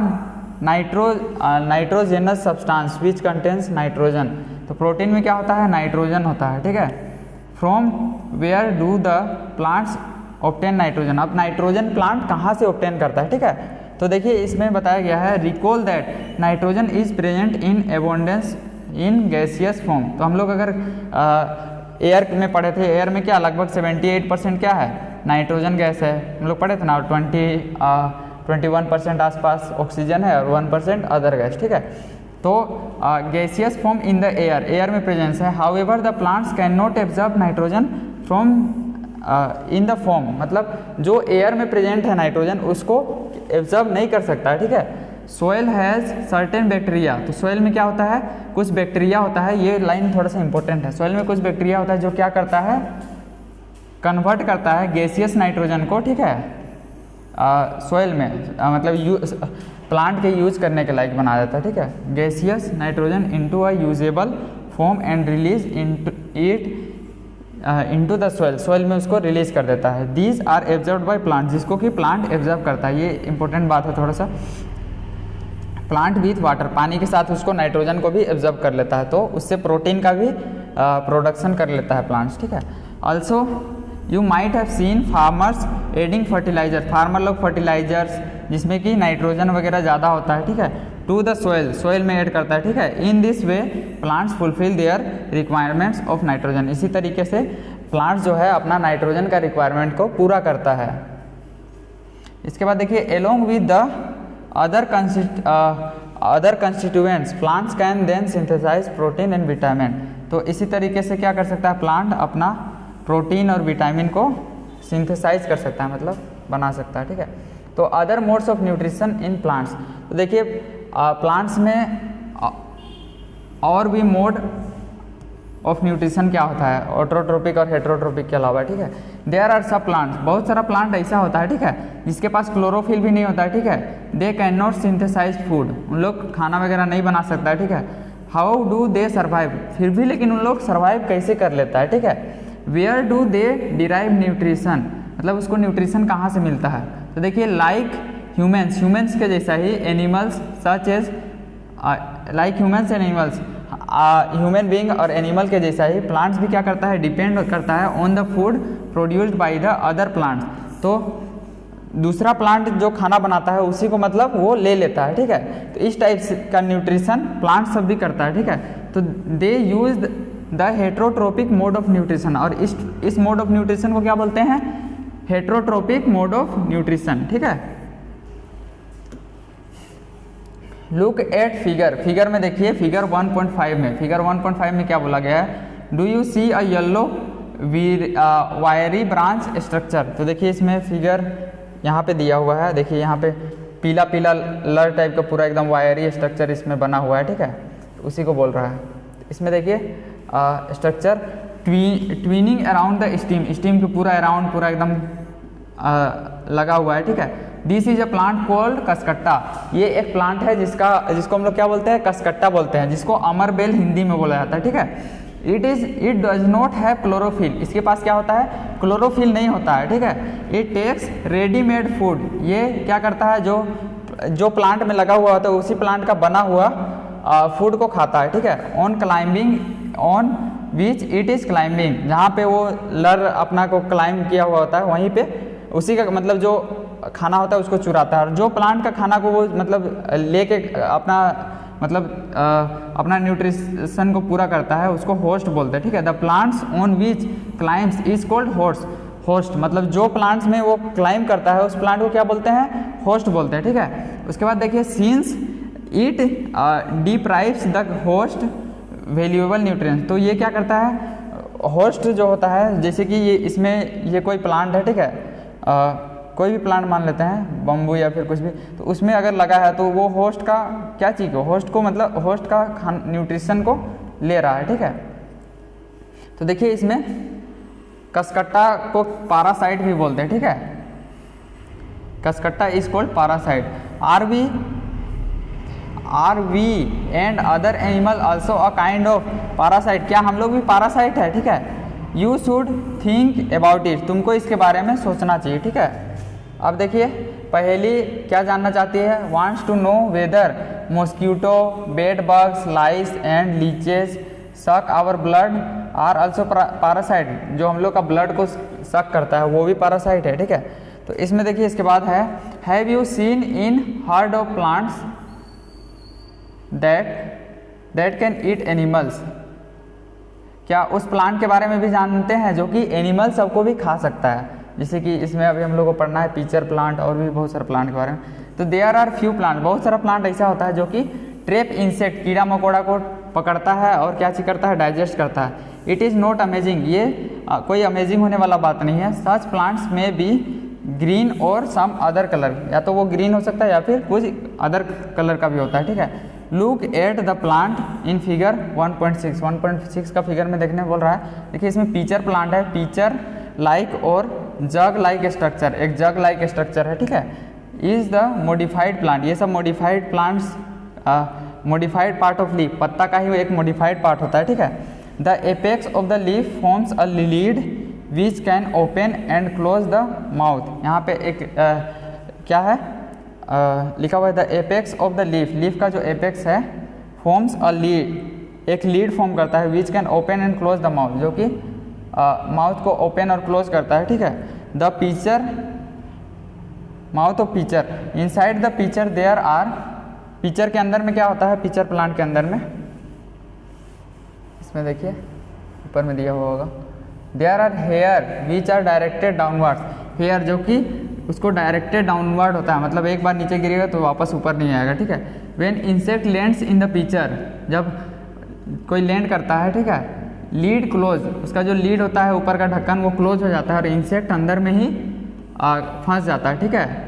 nitrogenous substance which contains nitrogen, तो प्रोटीन में क्या होता है? नाइट्रोजन होता है। ठीक है, from where do the plants obtain nitrogen, अब नाइट्रोजन प्लांट कहाँ से ऑब्टेन करता है? ठीक है, तो देखिए इसमें बताया गया है recall that nitrogen is present in abundance in gaseous form, तो हम लोग अगर एयर में पढ़े थे, एयर में क्या लगभग 78% क्या है? नाइट्रोजन गैस है, हम लोग पढ़े थे ना। 21% आसपास ऑक्सीजन है और 1% अदर गैस। ठीक है, तो gaseous form in the air, air में प्रेजेंस है। However the plants can not absorb nitrogen from in the form, मतलब जो एयर में प्रेजेंट है नाइट्रोजन उसको एब्जॉर्ब नहीं कर सकता है। ठीक है, सोयल हैज़ सर्टेन बैक्टीरिया, तो सोयल में क्या होता है? कुछ बैक्टीरिया होता है, ये लाइन थोड़ा सा इंपॉर्टेंट है। सोयल में कुछ बैक्टीरिया होता है जो क्या करता है? कन्वर्ट करता है गैसियस नाइट्रोजन को। ठीक है, सोयल में मतलब प्लांट के यूज करने के लायक बना देता है। ठीक है, gaseous nitrogen into a usable form and release into the soil, soil में उसको रिलीज कर देता है। These are absorbed by plant, जिसको कि प्लांट एब्जॉर्ब करता है, ये इंपॉर्टेंट बात है थोड़ा सा। प्लांट विथ वाटर, पानी के साथ उसको नाइट्रोजन को भी एब्जॉर्ब कर लेता है, तो उससे प्रोटीन का भी प्रोडक्शन कर लेता है प्लांट्स। ठीक है, also you might have seen farmers adding fertiliser, farmer लोग फर्टिलाइजर्स जिसमें कि नाइट्रोजन वगैरह ज़्यादा होता है। ठीक है, टू द सोयल, सोयल में ऐड करता है। ठीक है, in this way plants fulfil their requirements of nitrogen, इसी तरीके से प्लांट्स जो है अपना नाइट्रोजन का रिक्वायरमेंट को पूरा करता है। इसके बाद देखिए along with the other constituents plants can then synthesise protein and vitamin, तो इसी तरीके से क्या कर सकता है? प्लांट अपना प्रोटीन और विटामिन को सिंथेसाइज कर सकता है, मतलब बना सकता है। ठीक है, तो other modes of nutrition in plants, तो देखिए प्लांट्स में और भी मोड ऑफ न्यूट्रिशन क्या होता है? ऑटोट्रोपिक और हेटरोट्रोपिक के अलावा। ठीक है, देयर आर सब प्लांट्स, बहुत सारा प्लांट ऐसा होता है। ठीक है, जिसके पास क्लोरोफिल भी नहीं होता है। ठीक है, they can not synthesise food, उन लोग खाना वगैरह नहीं बना सकता है। ठीक है, हाउ डू दे सर्वाइव, फिर भी लेकिन उन लोग सर्वाइव कैसे कर लेता है? ठीक है, where do they derive nutrition, मतलब उसको न्यूट्रिशन कहाँ से मिलता है? तो देखिए लाइक ह्यूमन्स, ह्यूमन्स के जैसा ही animals such as like humans and animals, human being और एनिमल के जैसा ही प्लांट्स भी क्या करता है? डिपेंड करता है on the food produced by the other plants, तो दूसरा प्लांट जो खाना बनाता है उसी को मतलब वो ले लेता है। ठीक है, तो इस टाइप का न्यूट्रिशन प्लांट सब भी करता है। ठीक है, तो they use the heterotrophic mode of nutrition, और इस मोड ऑफ न्यूट्रिशन को क्या बोलते हैं? Heterotrophic mode of nutrition. ठीक है, लुक एट फिगर, फिगर में देखिए फिगर 1.5 में, फिगर 1.5 में क्या बोला गया है? Do you see a yellow wiry branch structure, तो देखिए इसमें फिगर यहाँ पे दिया हुआ है, देखिए यहाँ पे पीला पीला लर टाइप का पूरा एकदम वायरी स्ट्रक्चर इसमें बना हुआ है। ठीक है, तो उसी को बोल रहा है। इसमें देखिए structure twinning around the steam के पूरा अराउंड पूरा एकदम लगा हुआ है, ठीक है। This is a plant called कसकट्टा। ये एक प्लांट है जिसको हम लोग क्या बोलते हैं, कसकट्टा बोलते हैं, जिसको अमरबेल हिंदी में बोला जाता है, ठीक है। It does not have chlorophyll. इसके पास क्या होता है, क्लोरोफिल नहीं होता है, ठीक है। It takes readymade food. ये क्या करता है, जो प्लांट में लगा हुआ होता है उसी प्लांट का बना हुआ फूड को खाता है, ठीक है। On which it is climbing, जहाँ पे वो लर अपना को क्लाइंब किया हुआ होता है वहीं पे उसी का मतलब जो खाना होता है उसको चुराता है। और जो प्लांट का खाना को वो मतलब लेके अपना न्यूट्रिशन को पूरा करता है उसको होस्ट बोलते हैं, ठीक है। The plants on which climbs is called host, मतलब जो प्लांट्स में वो क्लाइंब करता है उस प्लांट को क्या बोलते हैं, होस्ट बोलते हैं, ठीक है। उसके बाद देखिए, scenes it deprives the host valuable nutrients. तो ये क्या करता है, होस्ट जो होता है, जैसे कि ये कोई प्लांट है, ठीक है, कोई भी प्लांट मान लेते हैं, बम्बू या फिर कुछ भी, तो उसमें अगर लगा है तो वो होस्ट का क्या चीज़ को, होस्ट को मतलब होस्ट का न्यूट्रिशन को ले रहा है, ठीक है। तो देखिए इसमें कसकट्टा को पारासाइट भी बोलते हैं, ठीक है। Cuscuta is called parasite. Are we and other animal also a kind of parasite. क्या हम लोग भी पारासाइट है, ठीक है। You should think about it. तुमको इसके बारे में सोचना चाहिए, ठीक है। अब देखिए पहेली क्या जानना चाहती है, wants to know whether mosquito, bed bugs, lice and leeches suck our blood are also parasite. जो हम लोग का ब्लड को सक करता है वो भी पारासाइट है, ठीक है। तो इसमें देखिए इसके बाद है, have you seen in heard of plants that can eat animals. क्या उस प्लांट के बारे में भी जानते हैं जो कि एनिमल सबको भी खा सकता है। जैसे कि इसमें अभी हम लोग को पढ़ना है पीचर प्लांट और भी बहुत सारे प्लांट के बारे में। तो देयर आर फ्यू प्लांट, बहुत सारा प्लांट ऐसा होता है जो कि ट्रैप इंसेक्ट, कीड़ा मकोड़ा को पकड़ता है और क्या चीज़ करता है, डाइजेस्ट करता है। इट इज़ नॉट अमेजिंग, ये कोई अमेजिंग होने वाला बात नहीं है। सच प्लांट्स में बी ग्रीन और सम अदर कलर, या तो वो ग्रीन हो सकता है या फिर कुछ अदर कलर का भी होता है, ठीक है। Look at the plant in figure 1.6 का फिगर में देखने बोल रहा है। देखिए इसमें पीचर प्लांट है, पीचर लाइक और जग लाइक स्ट्रक्चर, एक जग लाइक स्ट्रक्चर है, ठीक है। इज द मॉडिफाइड प्लांट, ये सब modified plants, modified part of leaf, पत्ता का ही एक मॉडिफाइड पार्ट होता है, ठीक है। The apex of the leaf forms a lead which can open and close the mouth. यहाँ पे एक क्या है लिखा हुआ है, the apex of the leaf का जो एपेक्स है फॉर्म्स अ लीड, एक लीड फॉर्म करता है, which can open and close the mouth, जो कि माउथ को ओपन और क्लोज करता है, ठीक है। The pitcher, mouth of pitcher, inside the pitcher there are, pitcher के अंदर में क्या होता है, पीचर प्लांट के अंदर में, इसमें देखिए ऊपर में दिया हुआ होगा, there are hair which are directed downwards. Hair जो कि उसको डायरेक्टेड डाउनवर्ड होता है, मतलब एक बार नीचे गिरेगा तो वापस ऊपर नहीं आएगा, ठीक है। When insect lands in the pitcher, जब कोई लैंड करता है, ठीक है, लीड क्लोज, उसका जो लीड होता है ऊपर का ढक्कन वो क्लोज हो जाता है और इंसेक्ट अंदर में ही फंस जाता है, ठीक है।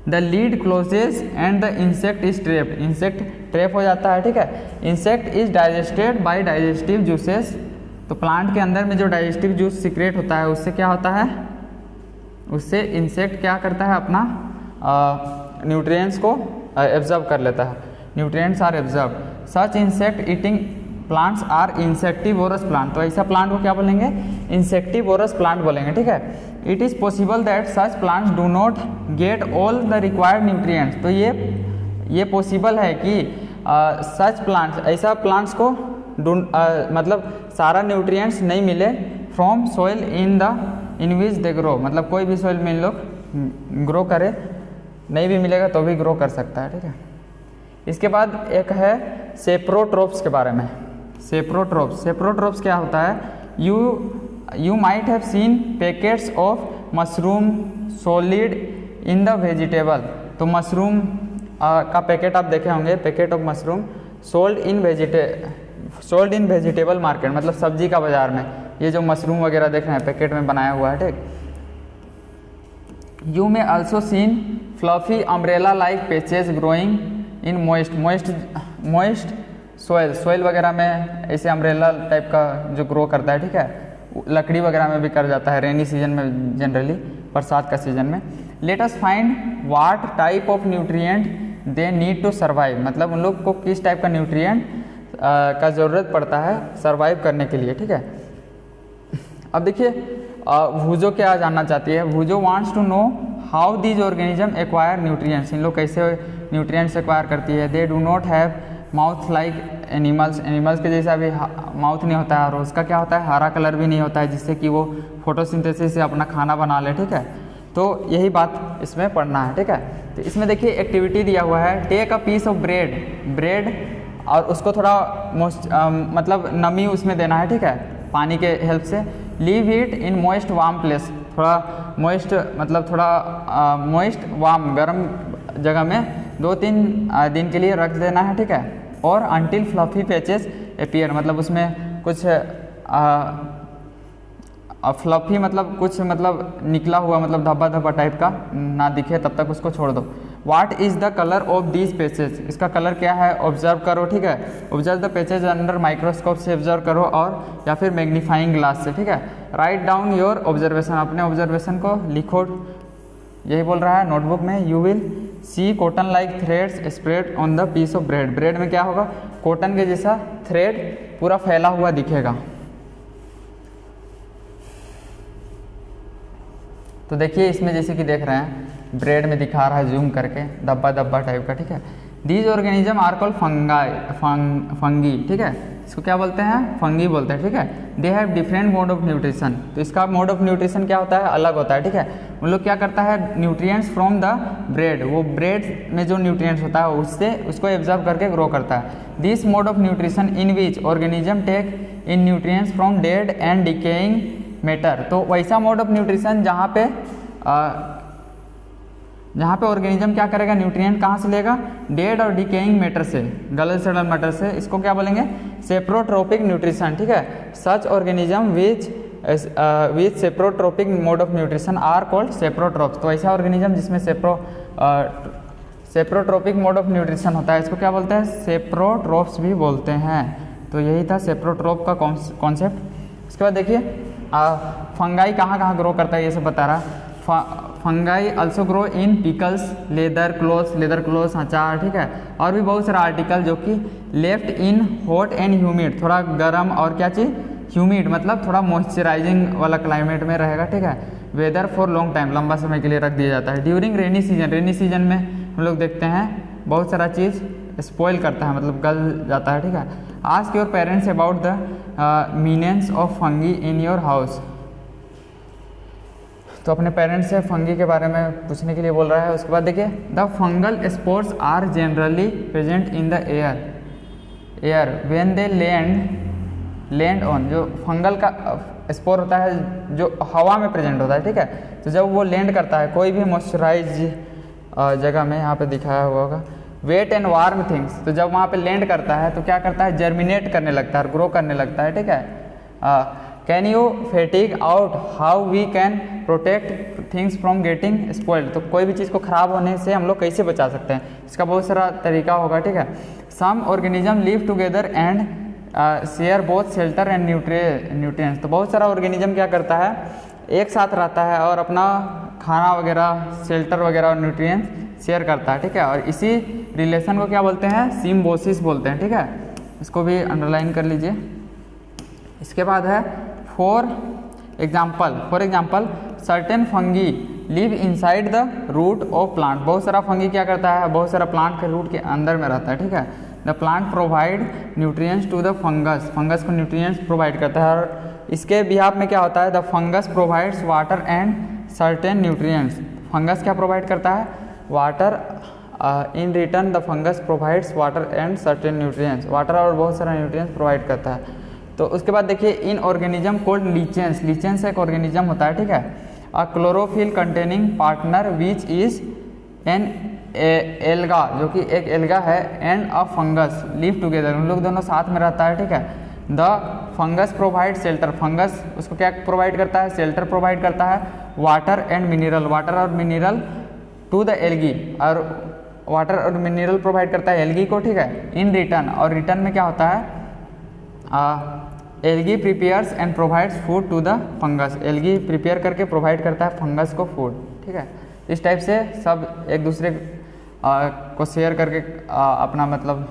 The lid closes and the insect is trapped, insect trap हो जाता है, ठीक है। Insect is digested by digestive juices, तो प्लांट के अंदर में जो डाइजेस्टिव जूस सीक्रेट होता है उससे क्या होता है, उससे इंसेक्ट क्या करता है, अपना न्यूट्रिएंट्स को एब्जॉर्ब कर लेता है, nutrients are absorb. Such insect eating plants are insectivorous plant, तो ऐसा प्लांट को क्या बोलेंगे, इंसेक्टिवोरस प्लांट बोलेंगे, ठीक है। It is possible that such plants do not get all the required nutrients, तो ये पॉसिबल है कि सच प्लांट्स, ऐसा प्लांट्स को मतलब सारा न्यूट्रिएंट्स नहीं मिले from soil in which they grow, मतलब कोई भी सॉइल में इन लोग ग्रो करे, नहीं भी मिलेगा तो भी ग्रो कर सकता है, ठीक है। इसके बाद एक है सेप्रोट्रोप्स के बारे में। सेप्रोट्रोप्स क्या होता है, you might have scene packets of mushroom solid in the vegetable, तो मशरूम का पैकेट आप देखे होंगे, packet of mushroom sold in vegetable market, मतलब सब्जी का बाजार में ये जो मशरूम वगैरह देख रहे हैं पैकेट में बनाया हुआ है, ठीक। You may also seen fluffy umbrella like patches growing in moist soil वगैरह में ऐसे अम्ब्रेला टाइप का जो ग्रो करता है, ठीक है, लकड़ी वगैरह में भी कर जाता है रेनी सीजन में, जनरली बरसात का सीजन में। Let us find what type of nutrient they need to survive, मतलब उन लोग को किस टाइप का न्यूट्रिएंट का ज़रूरत पड़ता है सर्वाइव करने के लिए, ठीक है। अब देखिए भूजो क्या जानना चाहती है, Boojho wants to know how these organism acquire nutrients, इन लोग कैसे न्यूट्रिएंट्स एक्वायर करती है। They do not have mouth like animals, animals के जैसा भी माउथ नहीं होता है, और उसका क्या होता है हरा कलर भी नहीं होता है जिससे कि वो फोटोसिंथेसिस से अपना खाना बना ले, ठीक है। तो यही बात इसमें पढ़ना है, ठीक है। तो इसमें देखिए एक्टिविटी दिया हुआ है, take a piece of bread और उसको थोड़ा मतलब नमी उसमें देना है, ठीक है, पानी के हेल्प से। Leave it in moist warm place, थोड़ा मॉइस्ट मतलब थोड़ा मॉइस्ट वार्म गर्म जगह में 2-3 दिन के लिए रख देना है, ठीक है। और अंटिल फ्लफी पैचेस अपीयर, मतलब उसमें कुछ फ्लफी मतलब कुछ मतलब निकला हुआ मतलब धब्बा धब्बा टाइप का ना दिखे तब तक उसको छोड़ दो। What is the colour of these patches, इसका कलर क्या है ऑब्जर्व करो, ठीक है। Observe the patches under microscope से ऑब्जर्व करो और या फिर मैग्नीफाइंग ग्लास से, ठीक है। राइट डाउन योर ऑब्जर्वेशन, अपने ऑब्जर्वेशन को लिखो, यही बोल रहा है नोटबुक में। You will see cotton like threads spread on the piece of bread, bread में क्या होगा कॉटन के जैसा थ्रेड पूरा फैला हुआ दिखेगा। तो देखिए इसमें जैसे कि देख रहे हैं ब्रेड में दिखा रहा है जूम करके धब्बा धब्बा टाइप का, ठीक है। These organism are called fungi, ठीक है, इसको क्या बोलते हैं फंगी बोलते हैं, ठीक है। They have different mode of nutrition, तो इसका मोड ऑफ न्यूट्रिशन क्या होता है अलग होता है, ठीक है। उन लोग क्या करता है न्यूट्रिएंट्स फ्रॉम द ब्रेड, वो ब्रेड में जो न्यूट्रिएंट्स होता है उससे उसको एब्जॉर्ब करके ग्रो करता है। This mode of nutrition in which organism take in nutrients from dead and decaying matter, तो वैसा मोड ऑफ न्यूट्रिशन जहाँ पे ऑर्गेनिज्म क्या करेगा न्यूट्रिएंट कहाँ से लेगा डेड और डिकेइंग मैटर से, गलल सड़ल मैटर से, इसको क्या बोलेंगे सेप्रोट्रोपिक न्यूट्रिशन, ठीक है। Such organism which saprotrophic mode of nutrition are called saprotrophs, तो ऐसा ऑर्गेनिज्म जिसमें सेप्रोट्रोपिक मोड ऑफ न्यूट्रिशन होता है इसको क्या बोलते हैं सेप्रोट्रोप्स भी बोलते हैं। तो यही था सेप्रोट्रोप का कॉन्सेप्ट। इसके बाद देखिए फंगाई कहाँ कहाँ ग्रो करता है ये सब बता रहा। Fungi also grow in pickles, leather clothes, अचार, ठीक है, और भी बहुत सारा आर्टिकल जो कि left in hot and humid, थोड़ा गर्म और क्या चीज़ ह्यूमिड मतलब थोड़ा मॉइस्चराइजिंग वाला क्लाइमेट में रहेगा, ठीक है। वेदर फॉर लॉन्ग टाइम, लंबा समय के लिए रख दिया जाता है। ड्यूरिंग रेनी सीजन में हम लोग देखते हैं बहुत सारा चीज़ स्पॉइल करता है मतलब गल जाता है, ठीक है। Ask your parents about the menace of fungi in your house, तो अपने पेरेंट्स से फंगी के बारे में पूछने के लिए बोल रहा है। उसके बाद देखिए the fungal spores are generally present in the air when they land on, जो फंगल का स्पोर होता है जो हवा में प्रेजेंट होता है, ठीक है। तो जब वो लैंड करता है कोई भी मॉइस्चराइज जगह में, यहाँ पे दिखाया हुआ होगा वेट एंड वार्म थिंग्स, तो जब वहाँ पे लैंड करता है तो क्या करता है जर्मिनेट करने लगता है, ग्रो करने लगता है, ठीक है। कैन यू फेटिग out how we can protect things from getting spoiled, तो कोई भी चीज़ को खराब होने से हम लोग कैसे बचा सकते हैं, इसका बहुत सारा तरीका होगा, ठीक है। Some organism live together and share both shelter and nutrients, तो बहुत सारा ऑर्गेनिज्म क्या करता है एक साथ रहता है और अपना खाना वगैरह शेल्टर वगैरह और न्यूट्रिएंट्स शेयर करता है, ठीक है। और इसी रिलेशन को क्या बोलते हैं सिम्बोसिस बोलते हैं, ठीक है। इसको भी अंडरलाइन कर लीजिए। इसके बाद है for example certain fungi live inside the root of plant, बहुत सारा फंगी क्या करता है बहुत सारा प्लांट के रूट के अंदर में रहता है, ठीक है। The plant provide nutrients to the fungus को न्यूट्रिएंट्स प्रोवाइड करता है, और इसके बिहाफ में क्या होता है the fungus provides water and certain nutrients, fungus क्या प्रोवाइड करता है water, in return the fungus provides water and certain nutrients, water और बहुत सारा न्यूट्रिएंट्स प्रोवाइड करता है। तो उसके बाद देखिए इन ऑर्गेनिज्म कोल्ड लीचेंस एक ऑर्गेनिज्म होता है, ठीक है। अ chlorophyll containing partner which is an alga, जो कि एक एल्गा है, and a fungus live together, उन लोग दोनों साथ में रहता है, ठीक है। The fungus provide shelter, fungus उसको क्या प्रोवाइड करता है शेल्टर प्रोवाइड करता है, वाटर एंड मिनरल, वाटर और मिनरल टू द एल्गी, और वाटर और मिनरल प्रोवाइड करता है एल्गी को, ठीक है, इन रिटर्न। और रिटर्न में क्या होता है, algae prepares and provides food to the fungus. Algae prepare करके प्रोवाइड करता है फंगस को फूड, ठीक है। इस टाइप से सब एक दूसरे को शेयर करके अपना मतलब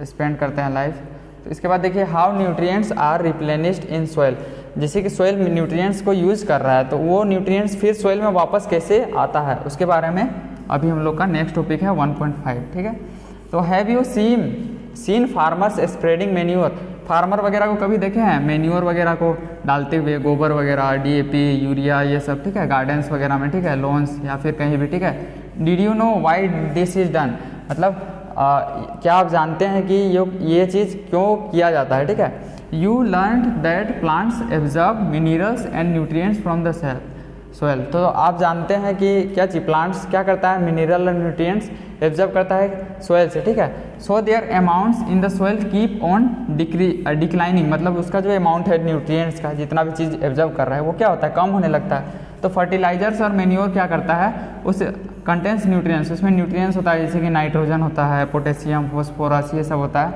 स्पेंड करते हैं लाइफ। तो इसके बाद देखिए how nutrients are replenished in soil. जैसे कि सॉइल में न्यूट्रिएंट्स को यूज़ कर रहा है तो वो न्यूट्रिएंट्स फिर सॉइल में वापस कैसे आता है उसके बारे में अभी हम लोग का नेक्स्ट टॉपिक है 1.5, ठीक है। तो have you seen farmers spreading manure. Farmer वगैरह को कभी देखे हैं मेन्योर वगैरह को डालते हुए, गोबर वगैरह, डीएपी, यूरिया, ये सब, ठीक है, गार्डन्स वगैरह में, ठीक है, लॉन्स या फिर कहीं भी, ठीक है। Did you know why this is done, मतलब क्या आप जानते हैं कि ये चीज़ क्यों किया जाता है, ठीक है। You learn that plants absorb minerals and nutrients from the soil. तो आप जानते हैं कि क्या चीज प्लांट्स क्या करता है, मिनरल और न्यूट्रिएंट्स एब्जॉर्ब करता है सोयल से, ठीक है। So their amounts in the soil keep on declining, मतलब उसका जो अमाउंट है न्यूट्रिएंट्स का, जितना भी चीज़ एब्जॉर्ब कर रहा है वो क्या होता है, कम होने लगता है। तो फर्टिलाइजर्स और मेन्योर क्या करता है, उस कंटेंट्स न्यूट्रिएंट्स, उसमें न्यूट्रिएंट्स होता है जैसे कि नाइट्रोजन होता है, पोटेशियम, फॉस्फोरस, ये सब होता है।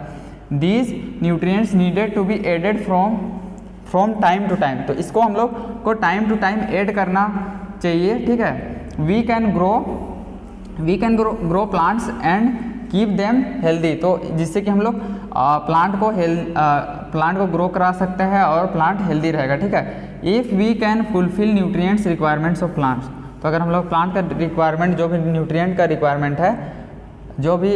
These nutrients needed to be added from time to time. तो इसको हम लोग को टाइम टू टाइम ऐड करना चाहिए, ठीक है। We can grow plants and keep them healthy. तो जिससे कि हम लोग प्लांट को ग्रो करा सकते हैं और प्लांट हेल्दी रहेगा, ठीक है। If we can fulfil nutrients requirements of plants, तो अगर हम लोग प्लांट का रिक्वायरमेंट, जो भी न्यूट्रिएंट का रिक्वायरमेंट है, जो भी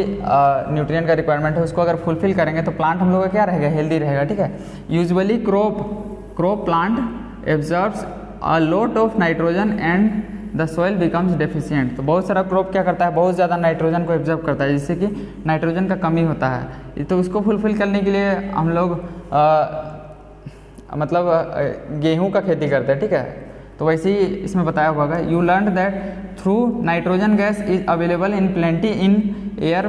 न्यूट्रिएंट का रिक्वायरमेंट है उसको अगर फुलफिल करेंगे तो प्लांट हम लोग का क्या रहेगा, हेल्दी रहेगा, ठीक है। Usually crop plant absorbs a lot of nitrogen and the soil becomes deficient. तो बहुत सारा क्रॉप क्या करता है, बहुत ज़्यादा नाइट्रोजन को एब्जॉर्ब करता है, जिससे कि नाइट्रोजन का कमी होता है। तो उसको फुलफिल करने के लिए हम लोग मतलब गेहूँ का खेती करते हैं, ठीक है। तो वैसे ही इसमें बताया हुआ है, you learn that through nitrogen gas is available in plenty in air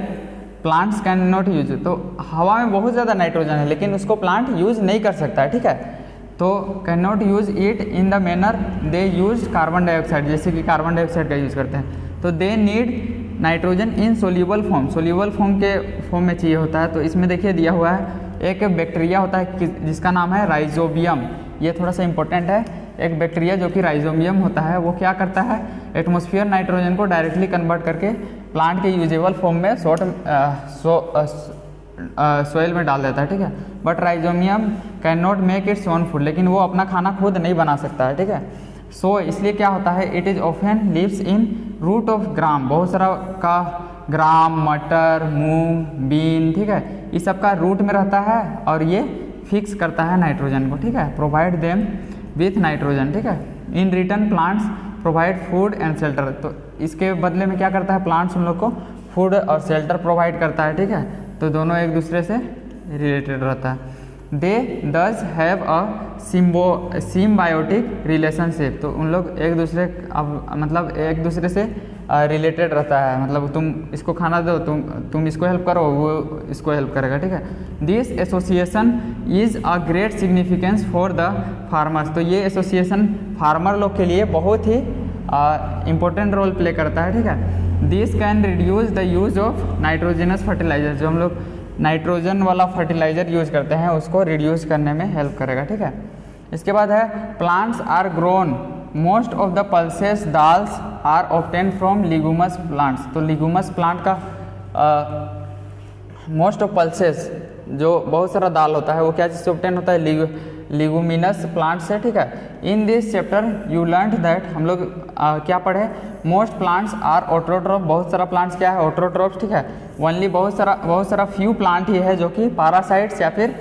plants can not use. तो हवा में बहुत ज़्यादा नाइट्रोजन है लेकिन उसको प्लांट यूज़ नहीं कर सकता है, ठीक है। तो can not use it in the manner they use carbon dioxide, जैसे कि कार्बन डाइऑक्साइड का यूज़ करते हैं। तो they need nitrogen in soluble form के फॉर्म में चाहिए होता है। तो इसमें देखिए दिया हुआ है एक बैक्टीरिया होता है जिसका नाम है राइजोबियम। ये थोड़ा सा इंपॉर्टेंट है। एक बैक्टीरिया जो कि राइजोबियम होता है वो क्या करता है, एटमॉस्फेयर नाइट्रोजन को डायरेक्टली कन्वर्ट करके प्लांट के यूजेबल फॉर्म में सोइल में डाल देता है, ठीक है। But rhizobium can not make its own food, लेकिन वो अपना खाना खुद नहीं बना सकता है, ठीक है। सो इसलिए क्या होता है, it is often lives in root of gram. बहुत सारा का ग्राम, मटर, मूंग, बीन, ठीक है, इस सब का रूट में रहता है और ये फिक्स करता है नाइट्रोजन को, ठीक है। प्रोवाइड देम विथ नाइट्रोजन, ठीक है। In return plants provide food and shelter. तो इसके बदले में क्या करता है, प्लांट्स उन लोग को फूड और शेल्टर प्रोवाइड करता है, ठीक है। तो दोनों एक दूसरे से रिलेटेड रहता है। दे दस हैव अ सिम्बायोटिक रिलेशनशिप। तो उन लोग एक दूसरे मतलब एक दूसरे से रिलेटेड रहता है, मतलब तुम इसको खाना दो, तुम इसको हेल्प करो, वो इसको हेल्प करेगा, ठीक है। This association is a great significance for the farmers. तो ये एसोसिएशन फार्मर लोग के लिए बहुत ही इम्पोर्टेंट रोल प्ले करता है, ठीक है। This can reduce the use of nitrogenous fertiliser. जो हम लोग नाइट्रोजन वाला फर्टिलाइजर यूज करते हैं उसको रिड्यूस करने में हेल्प करेगा, ठीक है। इसके बाद है plants are grown, most of the pulses dals are obtain from leguminous plants. तो लिगुमस प्लांट का मोस्ट ऑफ पल्सेस, जो बहुत सारा दाल होता है, वो क्या चीज़ से ऑब्टेन होता है, लिगुमिनस प्लांट से, ठीक है। In this chapter you learn that, हम लोग क्या पढ़े, मोस्ट प्लांट्स आर ऑटोट्रॉफ। बहुत सारा प्लांट्स क्या है, ऑटोट्रॉफ, ठीक है। ओनली बहुत सारा फ्यू प्लांट ही है जो कि पैरासाइट्स या फिर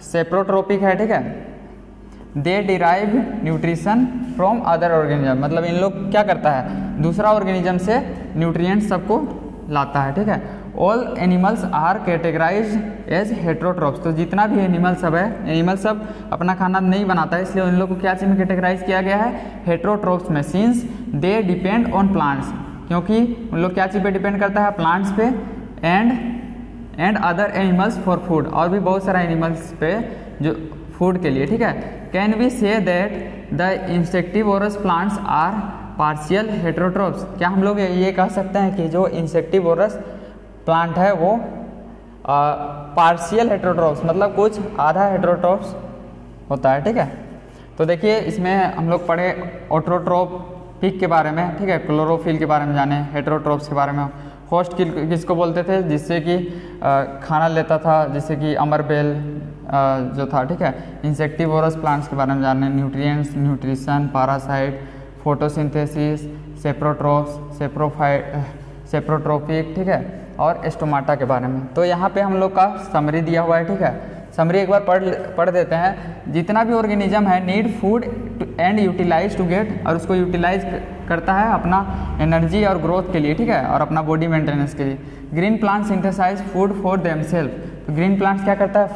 सेप्रोट्रोपिक है, ठीक है। They derive nutrition from other organism. मतलब इन लोग क्या करता है, दूसरा ऑर्गेनिज्म से न्यूट्रिएंट्स सबको लाता है, ठीक है। All animals are categorized as heterotrophs. तो जितना भी एनिमल सब है, एनिमल सब अपना खाना नहीं बनाता है, इसलिए उन लोग को क्या चीज़ में कैटेगराइज किया गया है, हेट्रोट्रोप्स में। Since they depend on plants, क्योंकि उन लोग क्या चीज़ पे डिपेंड करता है, प्लांट्स पे, and other animals for food, और भी बहुत सारा एनिमल्स पे जो फूड के लिए, ठीक है। Can we say that the insectivorous plants are partial heterotrophs, क्या हम लोग ये कह सकते हैं कि जो इंसेक्टिवोरस प्लांट है वो पार्शियल हेटेरोट्रोप्स मतलब कुछ आधा हेटेरोट्रोप्स होता है, ठीक है। तो देखिए इसमें हम लोग पढ़े ऑटोट्रोपिक के बारे में, ठीक है, क्लोरोफिल के बारे में जाने, हेटेरोट्रोप्स के बारे में, होस्ट किसको बोलते थे जिससे कि खाना लेता था, जैसे कि अमरबेल जो था, ठीक है। इंसेक्टिवोरस प्लांट्स के बारे में जाने, न्यूट्रिएंट्स, न्यूट्रिशन, पैरासाइट, फोटोसिंथेसिस, सेप्रोट्रोप्स, सेप्रोट्रोपिक, ठीक है, और स्टोमाटा के बारे में। तो यहाँ पे हम लोग का समरी दिया हुआ है, ठीक है। समरी एक बार पढ़ देते हैं। जितना भी ऑर्गेनिज्म है need food and utilise to get, और उसको यूटिलाइज करता है अपना एनर्जी और ग्रोथ के लिए, ठीक है, और अपना बॉडी मेंटेनेंस के लिए। Green plant synthesise food for themself, तो ग्रीन प्लांट्स क्या करता है,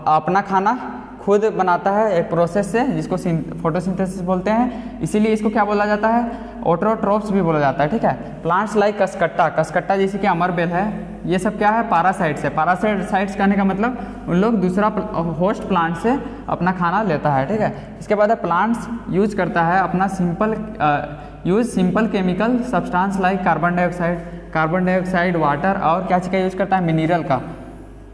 अपना खाना खुद बनाता है एक प्रोसेस से जिसको फोटोसिंथेसिस बोलते हैं, इसीलिए इसको क्या बोला जाता है, ऑटोट्रोप्स भी बोला जाता है, ठीक है। प्लांट्स लाइक कसकट्टा जैसे कि अमरबेल है, ये सब क्या है, पैरासाइट्स है। पैरासाइट्स कहने का मतलब उन लोग दूसरा होस्ट प्लांट से अपना खाना लेता है, ठीक है। इसके बाद प्लांट्स यूज करता है अपना simple chemical substance like carbon dioxide, water और क्या चीज़ का यूज करता है, मिनरल का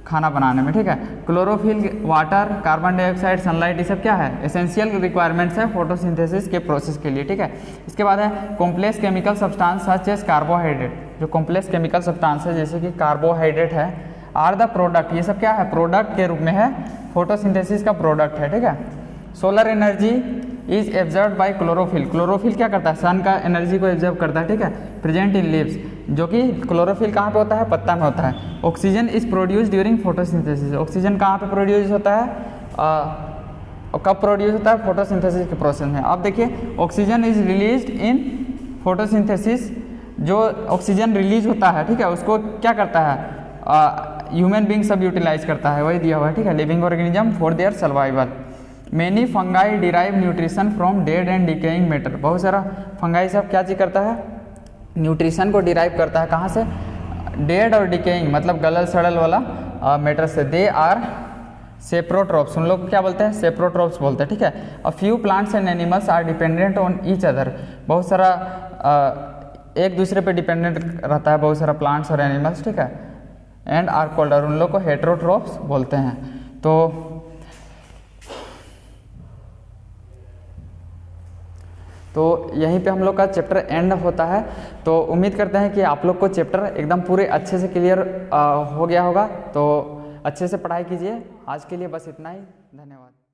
खाना बनाने में, ठीक है। Chlorophyll, water, carbon dioxide, sunlight, ये सब क्या है, एसेंशियल रिक्वायरमेंट्स है फोटोसिंथेसिस के प्रोसेस के लिए, ठीक है। इसके बाद है complex chemical substance such as carbohydrate, जो कॉम्प्लेक्स केमिकल सब्सटेंस है जैसे कि कार्बोहाइड्रेट है, आर द प्रोडक्ट, ये सब क्या है, प्रोडक्ट के रूप में है, फोटोसिंथेसिस का प्रोडक्ट है, ठीक है। Solar energy is एब्जर्व bye chlorophyll क्या करता है, सन का एनर्जी को एब्जर्व करता है, ठीक है। प्रेजेंट इन लीव्स, जो कि क्लोरोफिल कहाँ पे होता है, पत्ता में होता है। Oxygen is produce during photosynthesis, oxygen कहाँ पे प्रोड्यूस होता है, कब प्रोड्यूस होता है, फोटोसिंथेसिस के प्रोसेस में। अब देखिए oxygen is released in photosynthesis, जो ऑक्सीजन रिलीज होता है, ठीक है, उसको क्या करता है, ह्यूमन बींग सब यूटिलाइज करता है, वही दिया हुआ है, ठीक है। Living organism for their survival. Many fungi derive nutrition from dead and decaying matter, बहुत सारा फंगाई सब क्या चीज़ करता है, न्यूट्रिशन को डिराइव करता है, कहाँ से, डेड और डिकेइंग मतलब गलल सड़ल वाला मैटर से। दे आर सेप्रोट्रोप्स, उन लोग क्या बोलते हैं, सेप्रोट्रोप्स बोलते हैं, ठीक है। A few plants and animals are dependent on each other, बहुत सारा एक दूसरे पे डिपेंडेंट रहता है बहुत सारा प्लांट्स और एनिमल्स, ठीक है। एंड आर कॉल्ड, और उन लोग को हेटेरोट्रोप्स बोलते हैं। तो यहीं पे हम लोग का चैप्टर एंड होता है। तो उम्मीद करते हैं कि आप लोग को चैप्टर एकदम पूरे अच्छे से क्लियर हो गया होगा। तो अच्छे से पढ़ाई कीजिए। आज के लिए बस इतना ही, धन्यवाद।